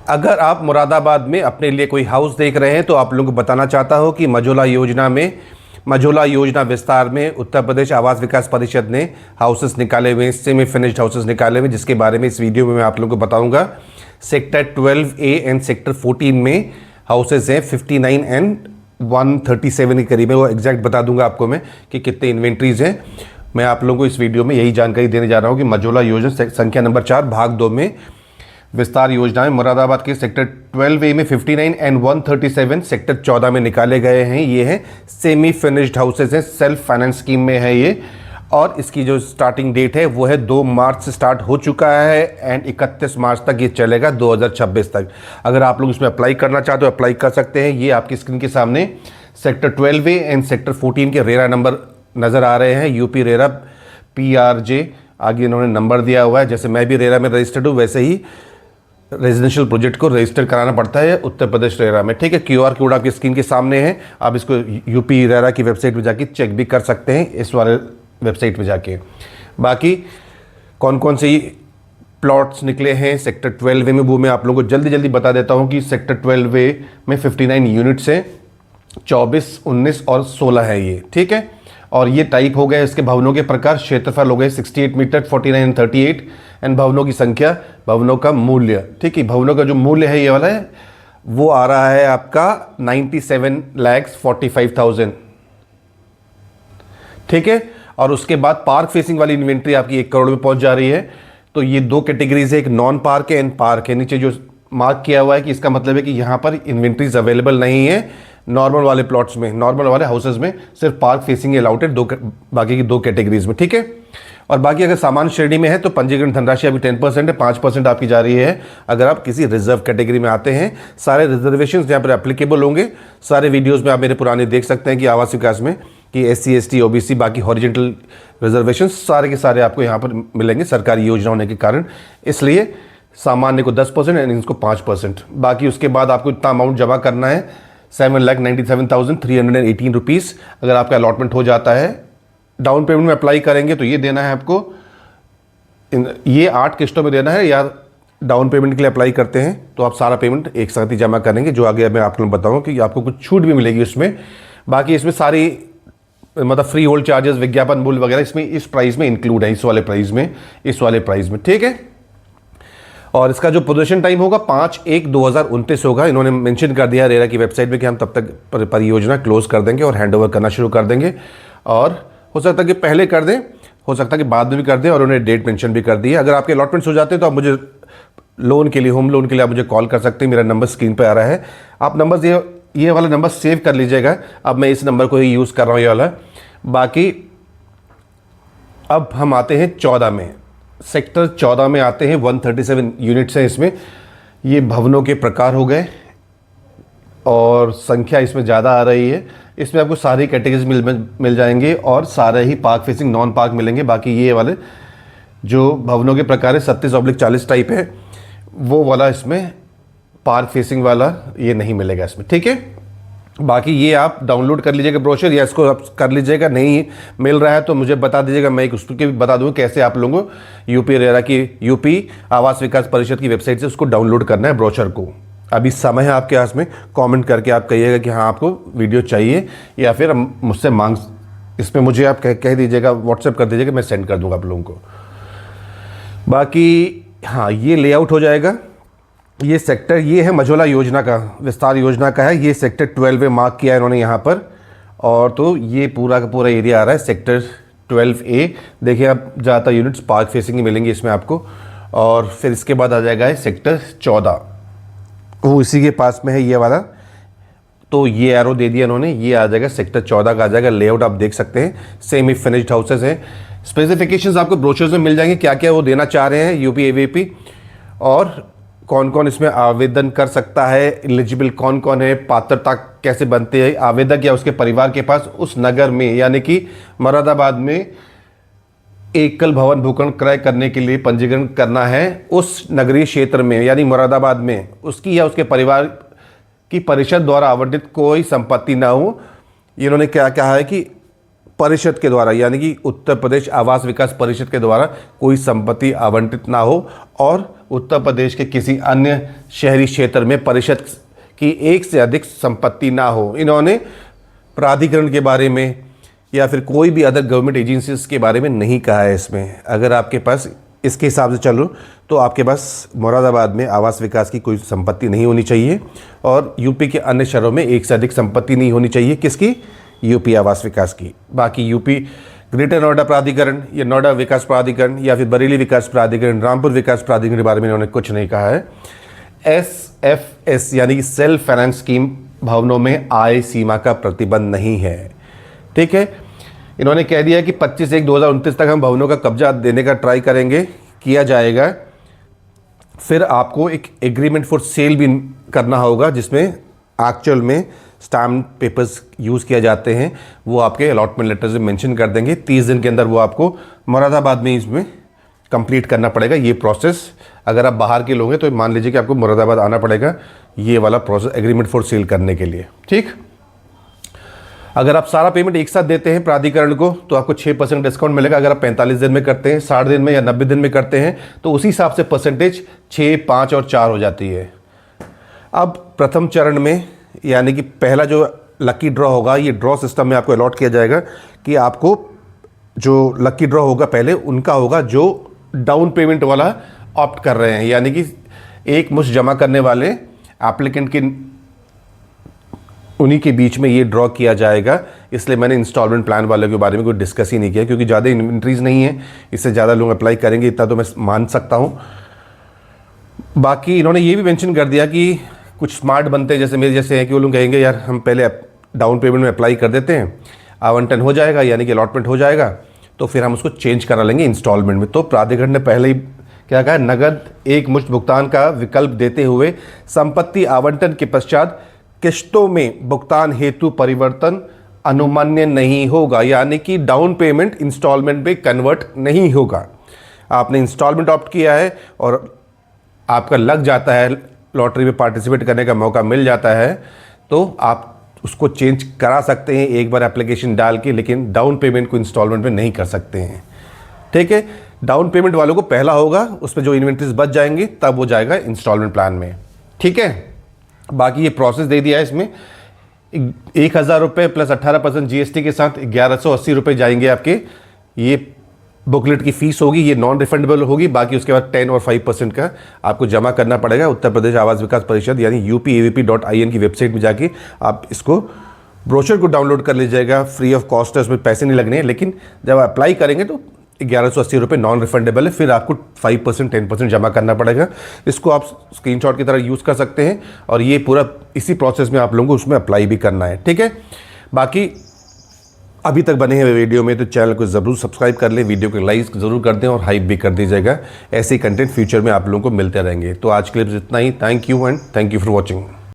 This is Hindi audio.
अगर आप मुरादाबाद में अपने लिए कोई हाउस देख रहे हैं तो आप लोगों को बताना चाहता हूं कि मझोला योजना विस्तार में उत्तर प्रदेश आवास विकास परिषद ने हाउसेस निकाले हुए हैं, सेमी फिनिश्ड हाउसेस निकाले हुए हैं, जिसके बारे में इस वीडियो में मैं आप लोगों को बताऊंगा। सेक्टर 12A एंड सेक्टर 14 में हाउसेस हैं 59 एंड 137 के करीब है। वो एग्जैक्ट बता दूंगा आपको मैं कि कितने इन्वेंट्रीज हैं। मैं आप लोगों को इस वीडियो में यही जानकारी देने जा रहा हूँ कि मझोला योजना संख्या नंबर 4 भाग 2 में विस्तार योजना में मुरादाबाद के सेक्टर 12A में 59 एंड 137 सेक्टर 14 में निकाले गए हैं। ये हैं सेमी फिनिश्ड हाउसेस हैं, सेल्फ फाइनेंस स्कीम में है ये। और इसकी जो स्टार्टिंग डेट है वो है 2 मार्च से स्टार्ट हो चुका है एंड 31 मार्च तक ये चलेगा, 2026 तक। अगर आप लोग इसमें अप्लाई करना चाहते हो अप्लाई कर सकते हैं। ये आपकी स्क्रीन के सामने सेक्टर 12A एंड सेक्टर 14 के रेरा नंबर नज़र आ रहे हैं। यूपी रेरा PRJ आगे इन्होंने नंबर दिया हुआ है। जैसे मैं भी रेरा में रजिस्टर्ड हूँ वैसे ही रेजिडेंशियल प्रोजेक्ट को रजिस्टर कराना पड़ता है उत्तर प्रदेश रेरा में। ठीक है, QR कोड आपकी स्क्रीन के सामने है। आप इसको यूपी रेरा की वेबसाइट पे जाके चेक भी कर सकते हैं, इस वाले वेबसाइट पे जाके। बाकी कौन कौन से प्लॉट्स निकले हैं सेक्टर 12A में वो मैं आप लोगों को जल्दी जल्दी बता देता हूँ कि सेक्टर 12A में 59 यूनिट्स हैं, 24, 19 और 16 है ये। ठीक है, और ये टाइप हो गए इसके भवनों के प्रकार। क्षेत्रफल हो गए 68 मीटर, 49 एंड 38 एंड भवनों की संख्या, भवनों का मूल्य। ठीक है, भवनों का जो मूल्य है ये वाला है वो आ रहा है आपका 97,45,000। ठीक है, और उसके बाद पार्क फेसिंग वाली इन्वेंट्री आपकी 1 करोड़ में पहुंच जा रही है। तो ये 2 कैटेगरीज है, एक नॉन पार्क है एंड पार्क है। नीचे जो मार्क किया हुआ है कि इसका मतलब है कि यहाँ पर इन्वेंट्रीज अवेलेबल नहीं है नॉर्मल वाले प्लॉट्स में, नॉर्मल वाले हाउसेज में सिर्फ पार्क फेसिंग अलाउड है बाकी की 2 कैटेगरीज में। ठीक है, और बाकी अगर सामान्य श्रेणी में है तो पंजीकरण धनराशि अभी 10% है, 5% आपकी जा रही है अगर आप किसी रिजर्व कैटेगरी में आते हैं। सारे रिजर्वेशन यहाँ पर एप्लीकेबल होंगे। सारे वीडियोज़ में आप मेरे पुराने देख सकते हैं कि आवास विकास में कि SC ST OBC बाकी हॉरिजेंटल रिजर्वेशन सारे के सारे आपको यहाँ पर मिलेंगे सरकारी योजना होने के कारण। इसलिए सामान्य को 10% एंड इसको 5%। बाकी उसके बाद आपको इतना अमाउंट जमा करना है 7,97,318 रुपीज़। अगर आपका अलॉटमेंट हो जाता है, डाउन पेमेंट में अप्लाई करेंगे तो ये देना है आपको, ये 8 किस्तों में देना है। या डाउन पेमेंट के लिए अप्लाई करते हैं तो आप सारा पेमेंट एक साथ ही जमा करेंगे, जो आगे मैं आपको बताऊंगा कि आपको कुछ छूट भी मिलेगी उसमें। बाकी इसमें सारी मतलब फ्री होल्ड चार्जेस, विज्ञापन मूल्य वगैरह इसमें इस प्राइस में इंक्लूड है, इस वाले प्राइस में। ठीक है, और इसका जो पोजीशन टाइम होगा 5/1/2029 होगा। इन्होंने मेंशन कर दिया रेरा की वेबसाइट पे कि हम तब तक परियोजना क्लोज कर देंगे और हैंडओवर करना शुरू कर देंगे। और हो सकता है कि पहले कर दें, हो सकता है कि बाद में भी कर दें, और उन्होंने डेट मेंशन भी कर दी है। अगर आपके अलॉटमेंट्स हो जाते हैं तो आप मुझे लोन के लिए, होम लोन के लिए आप मुझे कॉल कर सकते हैं। मेरा नंबर स्क्रीन पर आ रहा है, आप नंबर ये वाला नंबर सेव कर लीजिएगा। अब मैं इस नंबर को ही यूज़ कर रहा हूँ, ये वाला। बाकी अब हम आते हैं 14 में, सेक्टर 14 में आते हैं। 137 यूनिट्स हैं इसमें। ये भवनों के प्रकार हो गए और संख्या इसमें ज़्यादा आ रही है। इसमें आपको सारी कैटेगरीज मिल जाएंगे और सारे ही पार्क फेसिंग, नॉन पार्क मिलेंगे। बाकी ये वाले जो भवनों के प्रकार है 37/40 टाइप है, वो वाला इसमें पार्क फेसिंग वाला ये नहीं मिलेगा इसमें। ठीक है, बाकी ये आप डाउनलोड कर लीजिएगा ब्रोशर, या इसको आप कर लीजिएगा। नहीं मिल रहा है तो मुझे बता दीजिएगा, मैं एक उसके भी बता दूँगा कैसे आप लोगों को यूपी रेरा की, यूपी आवास विकास परिषद की वेबसाइट से उसको डाउनलोड करना है ब्रोशर को। अभी समय है आपके पास में, कमेंट करके आप कहिएगा कि हाँ आपको वीडियो चाहिए, या फिर मुझसे मांग, इसमें मुझे आप कह दीजिएगा, व्हाट्सएप कर दीजिएगा, मैं सेंड कर दूँगा आप लोगों को। बाकी हाँ, ये लेआउट हो जाएगा। ये सेक्टर, ये है मझोला योजना का, विस्तार योजना का है। ये सेक्टर 12 मार्क किया है इन्होंने यहाँ पर। और तो ये पूरा का पूरा एरिया आ रहा है सेक्टर 12A। देखिए आप ज़्यादातर यूनिट्स पार्क फेसिंग ही मिलेंगे इसमें आपको। और फिर इसके बाद आ जाएगा है सेक्टर 14, वो इसी के पास में है ये वाला। तो ये एरो दे दिया इन्होंने, ये आ जाएगा सेक्टर 14 का आ जाएगा। लेआउट आप देख सकते हैं, सेमी फिनिश्ड हाउसेस हैं। स्पेसिफिकेशंस आपको ब्रोशर्स में मिल जाएंगे, क्या क्या वो देना चाह रहे हैं यूपी AVP, और कौन कौन इसमें आवेदन कर सकता है, एलिजिबल कौन कौन है, पात्रता कैसे बनती है। आवेदक या उसके परिवार के पास उस नगर में, यानी कि मुरादाबाद में एकल भवन भूखंड क्रय करने के लिए पंजीकरण करना है उस नगरीय क्षेत्र में, यानी मुरादाबाद में उसकी या उसके परिवार की परिषद द्वारा आवंटित कोई संपत्ति ना हो। इन्होंने क्या कहा है कि परिषद के द्वारा, यानी कि उत्तर प्रदेश आवास विकास परिषद के द्वारा कोई संपत्ति आवंटित ना हो और उत्तर प्रदेश के किसी अन्य शहरी क्षेत्र में परिषद की एक से अधिक संपत्ति ना हो। इन्होंने प्राधिकरण के बारे में या फिर कोई भी अदर गवर्नमेंट एजेंसीज के बारे में नहीं कहा है इसमें। अगर आपके पास इसके हिसाब से चलो तो आपके पास मुरादाबाद में आवास विकास की कोई संपत्ति नहीं होनी चाहिए और यूपी के अन्य शहरों में एक से अधिक संपत्ति नहीं होनी चाहिए। किसकी? यूपी आवास विकास की। बाकी यूपी ग्रेटर नोएडा प्राधिकरण या नोएडा विकास प्राधिकरण या फिर बरेली विकास प्राधिकरण, रामपुर विकास प्राधिकरण के बारे में इन्होंने कुछ नहीं कहा है। SFS यानी कि सेल्फ फाइनेंस स्कीम भवनों में आय सीमा का प्रतिबंध नहीं है। ठीक है, इन्होंने कह दिया कि 25/1/2029 तक हम भवनों का कब्जा देने का ट्राई करेंगे, किया जाएगा। फिर आपको एक एग्रीमेंट फॉर सेल भी करना होगा जिसमें एक्चुअल में स्टैम्प पेपर्स यूज़ किया जाते हैं, वो आपके अलॉटमेंट लेटर से मेंशन कर देंगे। 30 दिन के अंदर वो आपको मुरादाबाद में इसमें कंप्लीट करना पड़ेगा ये प्रोसेस। अगर आप बाहर के लोग हैं तो मान लीजिए कि आपको मुरादाबाद आना पड़ेगा ये वाला प्रोसेस एग्रीमेंट फॉर सेल करने के लिए। ठीक, अगर आप सारा पेमेंट एक साथ देते हैं प्राधिकरण को तो आपको 6% डिस्काउंट मिलेगा। अगर आप 45 दिन में करते हैं, 60 दिन में या 90 दिन में करते हैं तो उसी हिसाब से परसेंटेज 6, 5 और 4 हो जाती है। अब प्रथम चरण में यानी कि पहला जो लकी ड्रॉ होगा, ये ड्रॉ सिस्टम में आपको अलॉट किया जाएगा कि आपको जो लकी ड्रॉ होगा पहले उनका होगा जो डाउन पेमेंट वाला ऑप्ट कर रहे हैं, यानी कि एक मुश्त जमा करने वाले एप्लीकेंट के उन्हीं के बीच में ये ड्रॉ किया जाएगा। इसलिए मैंने इंस्टॉलमेंट प्लान वाले के बारे में कोई डिस्कस ही नहीं किया क्योंकि ज़्यादा इन्वेंट्रीज नहीं है, इससे ज़्यादा लोग अप्लाई करेंगे इतना तो मैं मान सकता हूँ। बाकी इन्होंने ये भी मेंशन कर दिया कि कुछ स्मार्ट बनते हैं जैसे मेरे जैसे हैं कि वो लोग कहेंगे यार हम पहले डाउन पेमेंट में अप्लाई कर देते हैं, आवंटन हो जाएगा यानी कि अलॉटमेंट हो जाएगा तो फिर हम उसको चेंज करा लेंगे इंस्टॉलमेंट में। तो प्राधिकरण ने पहले ही क्या कहा, नगद एक मुश्त भुगतान का विकल्प देते हुए संपत्ति आवंटन के पश्चात किस्तों में भुगतान हेतु परिवर्तन अनुमान्य नहीं होगा, यानी कि डाउन पेमेंट इंस्टॉलमेंट में कन्वर्ट नहीं होगा। आपने इंस्टॉलमेंट ऑप्ट किया है और आपका लग जाता है, लॉटरी में पार्टिसिपेट करने का मौका मिल जाता है तो आप उसको चेंज करा सकते हैं एक बार एप्लीकेशन डाल के, लेकिन डाउन पेमेंट को इंस्टॉलमेंट में नहीं कर सकते हैं। ठीक है, डाउन पेमेंट वालों को पहला होगा, उसमें जो इन्वेंट्रीज बच जाएंगे तब वो जाएगा इंस्टॉलमेंट प्लान में। ठीक है, बाकी ये प्रोसेस दे दिया है। इसमें 1,000 रुपये प्लस 18% GST के साथ 1,180 रुपये जाएंगे आपके। ये बुकलेट की फ़ीस होगी, ये नॉन रिफंडेबल होगी। बाकी उसके बाद 10 और 5% का आपको जमा करना पड़ेगा। उत्तर प्रदेश आवास विकास परिषद यानी upavp.in की वेबसाइट में जाके आप इसको ब्रोशर को डाउनलोड कर लीजिएगा, फ्री ऑफ कॉस्ट है, उसमें पैसे नहीं लगने। लेकिन जब अप्लाई करेंगे तो 1,180 रुपये नॉन रिफंडेबल है, फिर आपको 5% 10% जमा करना पड़ेगा। इसको आप स्क्रीनशॉट की तरह यूज़ कर सकते हैं और ये पूरा इसी प्रोसेस में आप लोगों को उसमें अप्लाई भी करना है। ठीक है, बाकी अभी तक बने हैं वीडियो में तो चैनल को ज़रूर सब्सक्राइब कर लें, वीडियो को लाइक ज़रूर कर दें और हाइप भी कर दीजिएगा। ऐसे ही कंटेंट फ्यूचर में आप लोगों को मिलते रहेंगे। तो आज के लिए इतना ही। Thank you and thank you for watching.